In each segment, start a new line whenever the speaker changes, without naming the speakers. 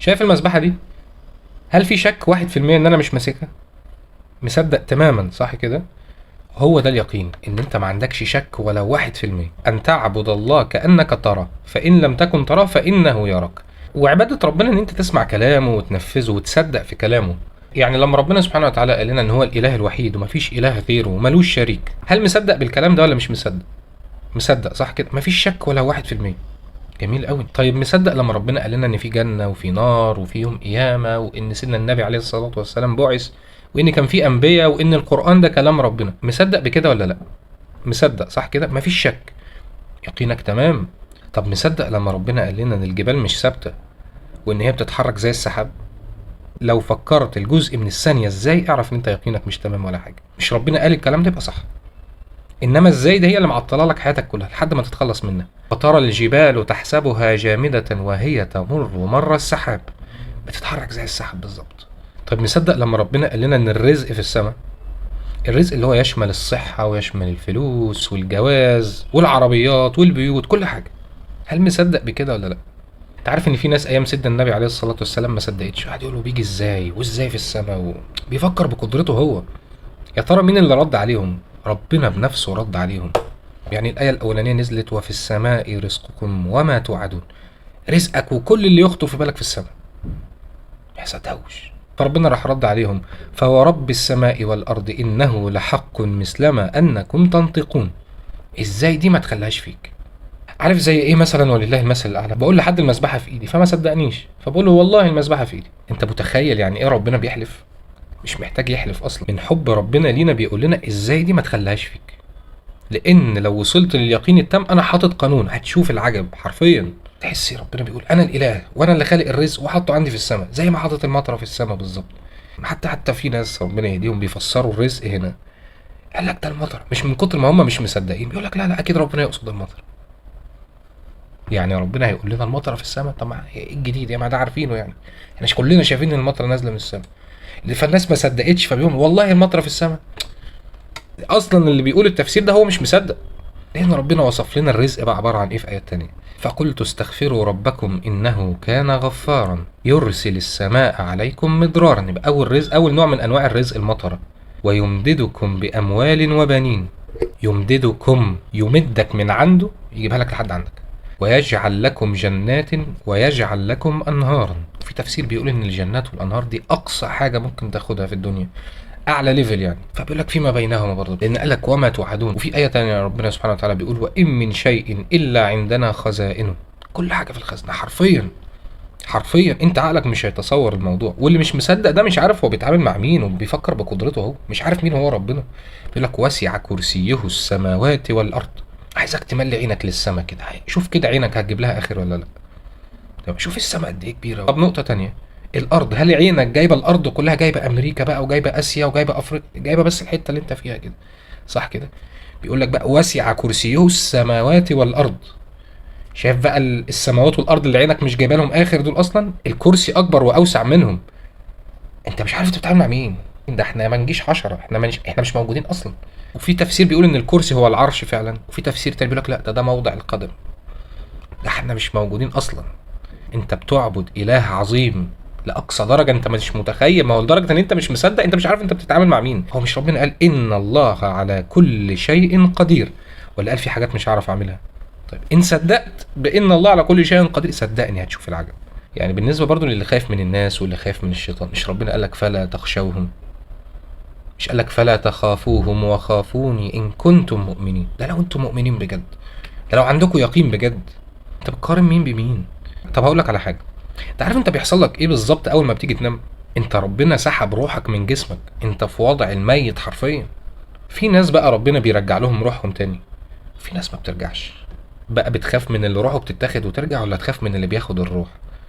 شايف المسبحة دي؟ هل في شك 1% ان انا مش ماسكها؟ مصدق تماما، صح كده؟ هو ده اليقين، ان انت ما عندكش شك ولا 1%. ان تعبد الله كأنك تراه، فان لم تكن تراه فانه يراك. وعبادة ربنا ان انت تسمع كلامه وتنفذه وتصدق في كلامه. يعني لما ربنا سبحانه وتعالى قال لنا ان هو الاله الوحيد ومفيش اله غيره وملوش شريك، هل مصدق بالكلام ده ولا مش مصدق؟ مصدق، صح كده؟ مفيش شك ولا 1%. جميل قوي. طيب مصدق لما ربنا قال لنا ان في جنة وفي نار وفي يوم قيامة، وان سيدنا النبي عليه الصلاة والسلام بعث، وان كان في انبياء، وان القرآن ده كلام ربنا؟ مصدق بكده ولا لا؟ مصدق، صح كده؟ مفيش شك، يقينك تمام. طب مصدق لما ربنا قال لنا ان الجبال مش ثابتة وان هي بتتحرك زي السحاب؟ لو فكرت الجزء من الثانية ازاي، اعرف ان انت يقينك مش تمام ولا حاجة. مش ربنا قال الكلام ده يبقى صح. انما ازاي ده هي اللي معطله لك حياتك كلها لحد ما تتخلص منها. وترى الجبال تحسبها جامدة وهي تمر مر السحاب، بتتحرك زي السحاب بالظبط. طب مصدق لما ربنا قال لنا ان الرزق في السماء؟ الرزق اللي هو يشمل الصحة ويشمل الفلوس والجواز والعربيات والبيوت، كل حاجة. هل مصدق بكده ولا لا؟ انت عارف ان في ناس ايام سيدنا النبي عليه الصلاة والسلام ما صدقتش، قاعد يقولوا بيجي ازاي وازاي في السماء، بيفكر بقدرته هو. يا ترى مين اللي رد عليهم؟ ربنا بنفسه رد عليهم. يعني الآية الأولانية نزلت وفي السماء رزقكم وما توعدون، رزقك وكل اللي يخطر في بالك في السماء. ما صدقوش، فربنا راح رد عليهم: فورب السماء والأرض إنه لحق مثلما أنكم تنطقون. إزاي دي ما تخليهاش فيك؟ عارف زي ايه مثلا؟ ولله المثل الاعلى، بقول لحد المسبحه في ايدي فما صدقنيش، فبقول له والله المسبحه في ايدي. انت متخيل يعني ايه ربنا بيحلف؟ مش محتاج يحلف اصلا، من حب ربنا لينا بيقول لنا ازاي دي ما تخليهاش فيك. لان لو وصلت لليقين التام، انا حاطط قانون، هتشوف العجب حرفيا. تحس ربنا بيقول انا الاله وانا اللي خالق الرزق وحطه عندي في السماء، زي ما حاطط المطره في السماء بالظبط. حتى في ناس ربنا يهديهم بيفسروا الرزق هنا، قال لك ده المطر، مش من كتر ما هم مش مصدقين بيقول لك لا لا اكيد ربنا يقصد المطر. يعني ربنا هيقول لنا المطره في السماء؟ طب ايه الجديد يا ما ده عارفينه يعني، احنا مش كلنا شايفين ان المطره نازله من السماء؟ فالناس ما صدقتش فبيقول والله المطره في السماء. اصلا اللي بيقول التفسير ده هو مش مصدق، لان ربنا وصف لنا الرزق بقى عباره عن ايه في ايات تانية. فقلت استغفروا ربكم انه كان غفارا يرسل السماء عليكم مدرارا. يبقى اول رزق، اول نوع من انواع الرزق المطره. ويمددكم باموال وبنين. يمددكم، يمدك من عنده يجيبها لك لحد عندك. ويجعل لكم جنات ويجعل لكم انهارا. في تفسير بيقول ان الجنات والانهار دي اقصى حاجه ممكن تاخدها في الدنيا، اعلى ليفل يعني. فبيقول لك فيما بينهما برضه، لان قال لك وما توعدون. وفي ايه تانية ربنا سبحانه وتعالى بيقول وان من شيء الا عندنا خزائنه. كل حاجه في الخزنه حرفيا. حرفيا انت عقلك مش هيتصور الموضوع، واللي مش مصدق ده مش عارف هو بيتعامل مع مين وبيفكر بقدرته، هو مش عارف مين هو ربنا. بيقول لك وسع كرسيه السماوات والارض. عايزك تملي عينك للسما كده، شوف كده عينك هتجيب لها اخر ولا لا. طب شوف السما قد ايه كبيره. طب نقطه تانية، الارض، هل عينك جايبه الارض كلها؟ جايبه امريكا بقى وجايبه اسيا وجايبه افريقيا؟ جايبه بس الحته اللي انت فيها كده، صح كده؟ بيقول لك بقى وسع كرسيه السماوات والارض. شايف بقى السماوات والارض اللي عينك مش جايبه لهم اخر دول، اصلا الكرسي اكبر واوسع منهم. انت مش عارف انت بتتعامل مع مين. ده احنا ما نجيش 10، احنا مش موجودين اصلا. وفي تفسير بيقول ان الكرسي هو العرش فعلا، وفي تفسير تاني بيقول لك لا ده موضع القدم. ده احنا مش موجودين اصلا. انت بتعبد اله عظيم لاقصى درجه انت مش متخيل. ما هو لدرجه ان انت مش مصدق، انت مش عارف انت بتتعامل مع مين. هو مش ربنا قال ان الله على كل شيء قدير؟ ولا قال في حاجات مش هعرف اعملها؟ طيب ان صدقت بان الله على كل شيء قدير، صدقني هتشوف العجب. يعني بالنسبه برضو للي خايف من الناس واللي خايف من الشيطان، مش ربنا قال لك فلا تخشوهم؟ مش قال لك فلا تخافوهم وخافوني ان كنتم مؤمنين؟ ده لو انتم مؤمنين بجد، ده لو عندكم يقين بجد. انت بتقارن مين بمين؟ طب هقول لك على حاجه، انت عارف انت بيحصل لك ايه بالظبط اول ما بتيجي تنام؟ انت ربنا سحب روحك من جسمك، انت في وضع الميت حرفيا. في ناس بقى ربنا بيرجع لهم روحهم تاني، في ناس ما بترجعش. بقى بتخاف من اللي روحه بتتاخد وترجع، ولا تخاف من اللي بياخد الروح؟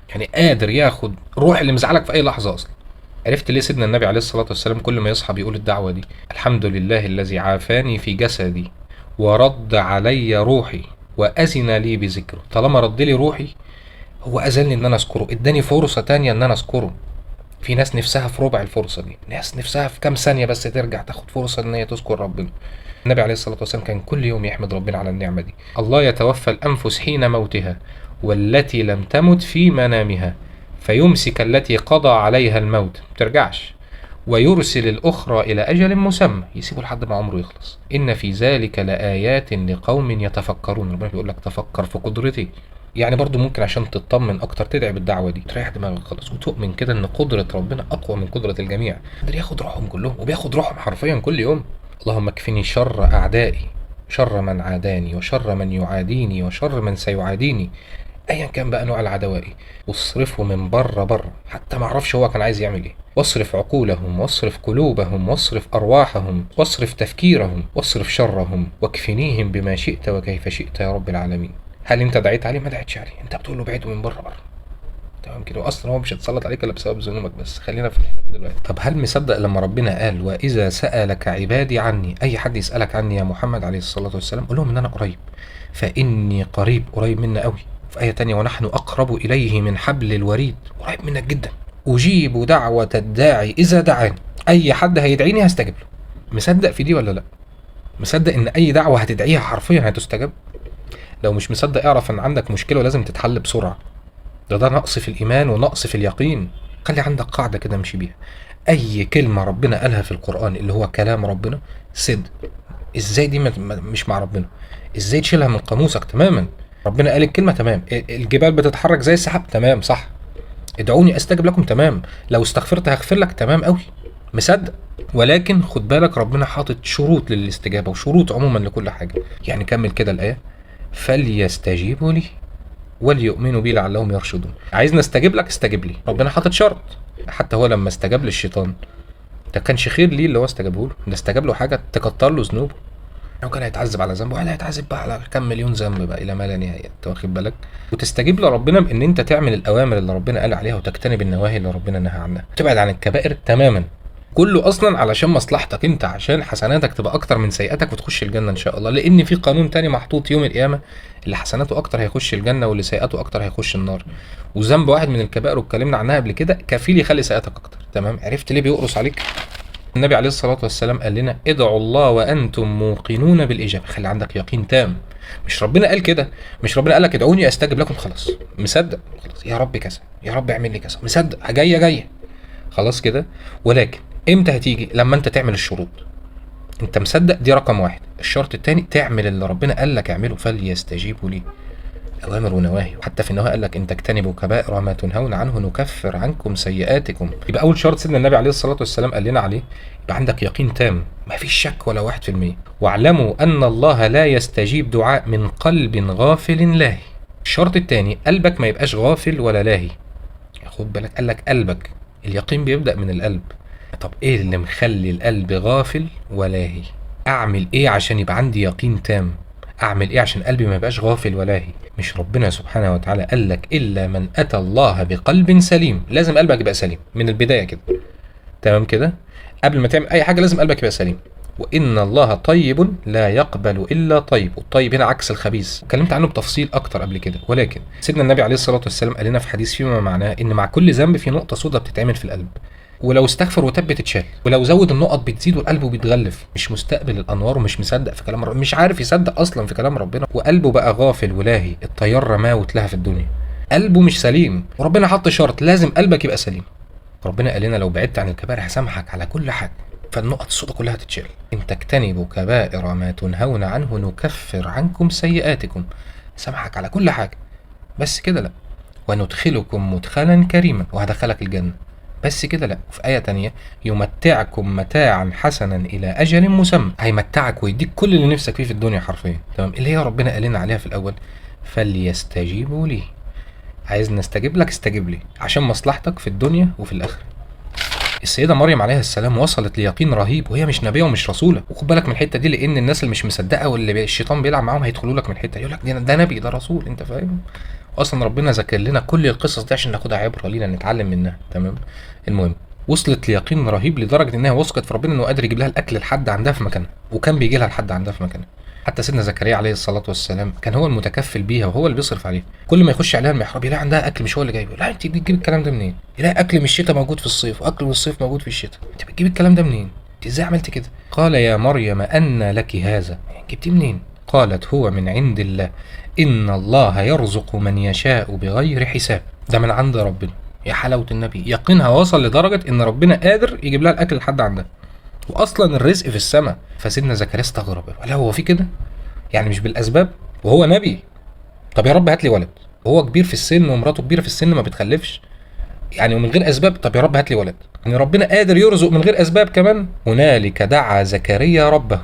يعني قادر ياخد روح اللي مزعلك في اي لحظه اصلا. عرفت ليه سيدنا النبي عليه الصلاه والسلام كل ما يصحى بيقول الدعوه دي؟ الحمد لله الذي عافاني في جسدي ورد علي روحي واذن لي بذكره. طالما رد لي روحي، هو اذنني ان انا اذكره، اداني فرصه تانية ان انا اذكره. في ناس نفسها في ربع الفرصه دي، ناس نفسها في كام ثانيه بس ترجع تاخد فرصه ان هي تذكر ربنا. النبي عليه الصلاه والسلام كان كل يوم يحمد ربنا على النعمه دي. الله يتوفى الانفس حين موتها والتي لم تمت في منامها فيمسك التي قضى عليها الموت مترجعش، ويرسل الأخرى إلى أجل مسمى يسيبه لحد ما عمره يخلص. إن في ذلك لآيات لقوم يتفكرون. ربنا بيقول لك تفكر في قدرتي. يعني برضو ممكن عشان تطمن أكتر تدعي بالدعوة دي، تريح دماغك خالص وتؤمن كده إن قدرة ربنا أقوى من قدرة الجميع، قادر ياخد روحهم كلهم وبياخد روحهم حرفيا كل يوم. اللهم اكفني شر أعدائي، شر من عاداني، وشر من يعاديني، وشر من سيعاديني، ايا كان بقى نوع العداوة ايه، واصرفه من بره حتى ما اعرفش هو كان عايز يعمل ايه. واصرف عقولهم، واصرف قلوبهم، واصرف ارواحهم، واصرف تفكيرهم، واصرف شرهم، واكفنيهم بما شئت وكيف شئت يا رب العالمين. هل انت دعيت عليه؟ ما دعيتش عليه، انت بتقول له بعيده من بره. تمام كده، واصلا هو مش هيتسلط عليك الا بسبب ذنوبك. بس خلينا في اللي احنا فيه دلوقتي. طب هل مصدق لما ربنا قال واذا سالك عبادي عني، اي حد يسالك عني يا محمد عليه الصلاه والسلام قول لهم ان انا قريب، فاني قريب منا قوي. في آية تانية ونحن أقرب إليه من حبل الوريد، قريب منك جدا. أجيب دعوة الداعي إذا دعاني، أي حد هيدعيني هستجيب له. مصدق في دي ولا لأ؟ مصدق إن أي دعوة هتدعيها حرفيا هتستجاب؟ لو مش مصدق اعرف إن عندك مشكلة ولازم تتحل بسرعة. ده نقص في الإيمان ونقص في اليقين. خلي عندك قاعدة كده امشي بيها. أي كلمة ربنا قالها في القرآن اللي هو كلام ربنا صدق. إزاي دي مش مع ربنا؟ إزاي تشيلها من قاموسك تماما؟ ربنا قال الكلمة تمام، الجبال بتتحرك زي السحاب تمام صح، ادعوني استجب لكم تمام، لو استغفرت هغفر لك تمام قوي، مصدق. ولكن خد بالك ربنا حاطط شروط للاستجابة وشروط عموما لكل حاجة. يعني كمل كده الآية، فليستجيبوا لي وليؤمنوا بي لعلهم يرشدون. عايز نستجيب لك استجيب لي، ربنا حاطط شرط. حتى هو لما استجاب للشيطان ده كانش خير ليه اللي هو استجابه له، ده استجاب له حاجة تكتر له ذنوبه. لو كان هيتعذب على ذنب ولا هيتعذب بقى على كام مليون ذنب بقى الى ما لا نهايه، انت واخد بالك؟ وتستجيب لربنا بان انت تعمل الاوامر اللي ربنا قال عليها وتجتنب النواهي اللي ربنا نهى عنها، تبعد عن الكبائر تماما. كله اصلا علشان مصلحتك انت، عشان حسناتك تبقى اكتر من سيئاتك وتخش الجنه ان شاء الله. لان في قانون تاني محطوط يوم القيامه، اللي حسناته اكتر هيخش الجنه واللي سيئاته اكتر هيخش النار. وذنب واحد من الكبائر واتكلمنا عنها قبل كده كفيل يخلي سيئاتك اكتر. تمام؟ عرفت ليه بيقرص عليك؟ النبي عليه الصلاة والسلام قال لنا ادعوا الله وأنتم موقنون بالإجابة. خلي عندك يقين تام. مش ربنا قال كده، مش ربنا قال لك ادعوني أستجب لكم خلاص مصدق، خلاص يا رب كذا، يا رب اعمل لي كذا، مصدق جاية خلاص كده. ولكن امتى هتيجي؟ لما انت تعمل الشروط. انت مصدق دي رقم واحد. الشرط التاني تعمل اللي ربنا قال لك اعمله، فليستجيبوا لي، أوامر ونواهي. حتى في النهاية قال لك إن تجتنبوا كبائر ما تنهون عنه نكفر عنكم سيئاتكم. يبقى أول شرط سيدنا النبي عليه الصلاة والسلام قال لنا عليه، يبقى عندك يقين تام ما فيش شك ولا 1%. واعلموا أن الله لا يستجيب دعاء من قلب غافل لاهي. الشرط الثاني قلبك ما يبقاش غافل ولا لاهي. خد بالك قال لك قلبك، اليقين بيبدأ من القلب. طب إيه اللي مخلي القلب غافل ولاهي؟ أعمل إيه عشان يبقى عندي يقين تام؟ اعمل ايه عشان قلبي ما يبقاش غافل ولاهي؟ مش ربنا سبحانه وتعالى قال لك الا من اتى الله بقلب سليم؟ لازم قلبك يبقى سليم من البدايه كده. تمام كده؟ قبل ما تعمل اي حاجه لازم قلبك يبقى سليم. وان الله طيب لا يقبل الا طيب، والطيب هنا عكس الخبيث، اتكلمت عنه بتفصيل اكتر قبل كده. ولكن سيدنا النبي عليه الصلاه والسلام قال لنا في حديث فيما معناه ان مع كل ذنب في نقطه سوداء بتتعمل في القلب، ولو استغفر وتاب بتتشال، ولو زود النقط بتزيد والقلب بيتغلف. مش مستقبل الانوار ومش مصدق في كلام ربنا، مش عارف يصدق اصلا في كلام ربنا، وقلبه بقى غافل ولاهي. الطيار رماه واتلهى في الدنيا، قلبه مش سليم. وربنا حط شرط لازم قلبك يبقى سليم. ربنا قال لنا لو بعدت عن الكبائر هسامحك على كل حاجه، فالنقط السوداء كلها تتشال. ان تجتنبوا كبائر ما تنهون عنه نكفر عنكم سيئاتكم، سامحك على كل حاجه. بس كده لا، وندخلكم مدخلا كريما، وهدخلك الجنه. بس كده لا. في آية تانية يمتعكم متاعا حسنا إلى أجل مسمى، هيمتعك ويديك كل اللي نفسك فيه في الدنيا حرفيا. تمام؟ اللي هي ربنا قال لنا عليها في الأول، فليستجيبوا لي. عايز نستجيب لك استجيب لي عشان مصلحتك في الدنيا وفي الآخرة. السيدة مريم عليها السلام وصلت ليقين رهيب وهي مش نبية ومش رسولة. وخد بالك من الحتة دي، لأن الناس اللي مش مصدقة واللي الشيطان بيلعب معاهم هيدخلوا لك من الحتة يقول لك ده نبي، ده رسول، أنت فاهم؟ اصلا ربنا ذكر لنا كل القصص دي عشان ناخدها عبره لينا نتعلم منها. تمام؟ المهم وصلت ليقين رهيب لدرجه انها وثقت في ربنا انه قادر يجيب لها الاكل لحد عندها في مكانها، وكان بيجي لها لحد عندها في مكانها. حتى سيدنا زكريا عليه الصلاه والسلام كان هو المتكفل بيها وهو اللي بيصرف عليها. كل ما يخش عليها المحراب يلاقي عندها اكل مش هو اللي جايبه. لا انت بتجيب الكلام ده منين؟ يلاقي اكل من الشتاء موجود في الصيف واكل من الصيف موجود في الشتاء. انت بتجيب الكلام ده منين؟ انت ازاي عملت كده؟ قال يا مريم ان لك هذا، جبتيه منين؟ قالت هو من عند الله إن الله يرزق من يشاء بغير حساب. ده من عند ربنا. يا حلاوة النبي، يقينها وصل لدرجة ان ربنا قادر يجيب لها الاكل لحد عندها، واصلا الرزق في السماء. فسيدنا زكريا استغرب، قال هو في كده؟ يعني مش بالاسباب؟ وهو نبي. طب يا رب هات لي ولد، وهو كبير في السن ومراته كبيره في السن ما بتخلفش، يعني ومن غير اسباب. طب يا رب هات لي ولد، يعني ربنا قادر يرزق من غير اسباب كمان. هنالك دعا زكريا ربه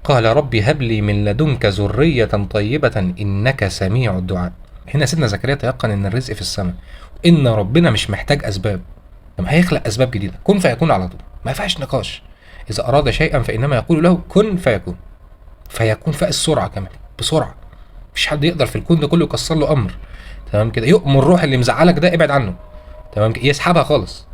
قال رب هب لي من لدنك ذريه طيبه انك سميع الدعاء. هنا سيدنا زكريا تيقن ان الرزق في السماء، ان ربنا مش محتاج اسباب، لما هيخلق اسباب جديده كن فيكون على طول، ما ينفعش نقاش. اذا اراد شيئا فانما يقول له كن فيكون. فيكون فاق السرعه كمان، بسرعه. مفيش حد يقدر في الكون ده كله يكسر له امر. تمام كده، يؤمر الروح اللي مزعلك ده ابعد عنه، تمام كده، يسحبها خالص.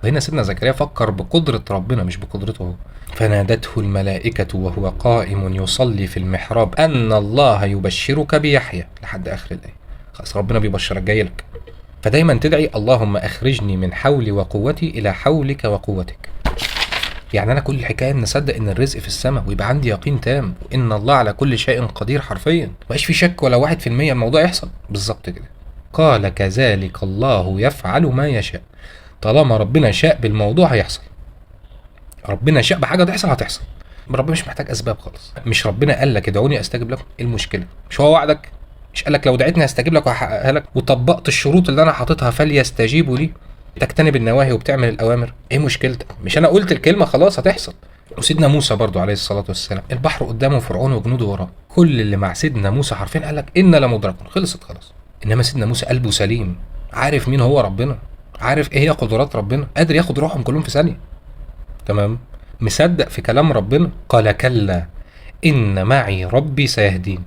وهنا سيدنا زكريا فكر بقدرة ربنا مش بقدرته هو. فنادته الملائكة وهو قائم يصلي في المحراب أن الله يبشرك بيحيى لحد آخر الآية. خلاص ربنا بيبشرك، جاي لك. فدايما تدعي اللهم أخرجني من حولي وقوتي إلى حولك وقوتك. يعني أنا كل الحكاية إن أصدق إن الرزق في السماء، ويبقى عندي يقين تام وإن الله على كل شيء قدير حرفيا، مبقاش في شك ولا 1% الموضوع يحصل بالظبط كده. قال كذلك الله يفعل ما يشاء. طالما ربنا شاء بالموضوع هيحصل، ربنا شاء بحاجه تحصل هتحصل. ربنا مش محتاج اسباب خالص. مش ربنا قال لك ادعوني استجب لكم؟ ايه المشكله؟ مش هو وعدك؟ مش قال لك لو دعيتني هستجيب لك وهحققها لك؟ وطبقت الشروط اللي انا حاططها فليستجيبوا لي، تجتنب النواهي وبتعمل الاوامر. ايه مشكلتك؟ مش انا قلت الكلمه خلاص هتحصل. وسيدنا موسى برضو عليه الصلاه والسلام، البحر قدامه فرعون وجنوده وراه، كل اللي مع سيدنا موسى حرفيا قال لك ان لمدركون، خلصت خلاص. انما سيدنا موسى قلبه سليم، عارف مين هو ربنا، عارف ايه هي قدرات ربنا، قادر ياخد روحهم كلهم في ثانيه. تمام، مصدق في كلام ربنا. قال كلا ان معي ربي سيهدين،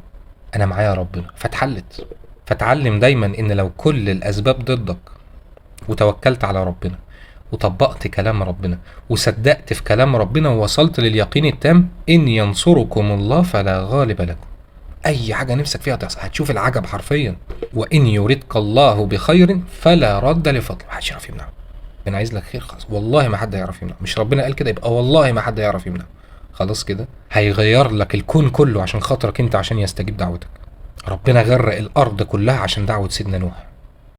انا معايا ربنا. فاتحلت. فتعلم دايما ان لو كل الاسباب ضدك وتوكلت على ربنا وطبقت كلام ربنا وصدقت في كلام ربنا ووصلت لليقين التام، ان ينصركم الله فلا غالب لكم. اي حاجه نفسك فيها تحصل، هتشوف العجب حرفيا. وان يردك الله بخير فلا رد لفضله، محدش يعرف يمنعه. انا عايز لك خير خلاص، والله ما حد هيعرف يمنعه. مش ربنا قال كده؟ يبقى والله ما حد هيعرف يمنعه. خلاص كده، هيغير لك الكون كله عشان خاطرك انت، عشان يستجيب دعوتك. ربنا غرق الارض كلها عشان دعوه سيدنا نوح.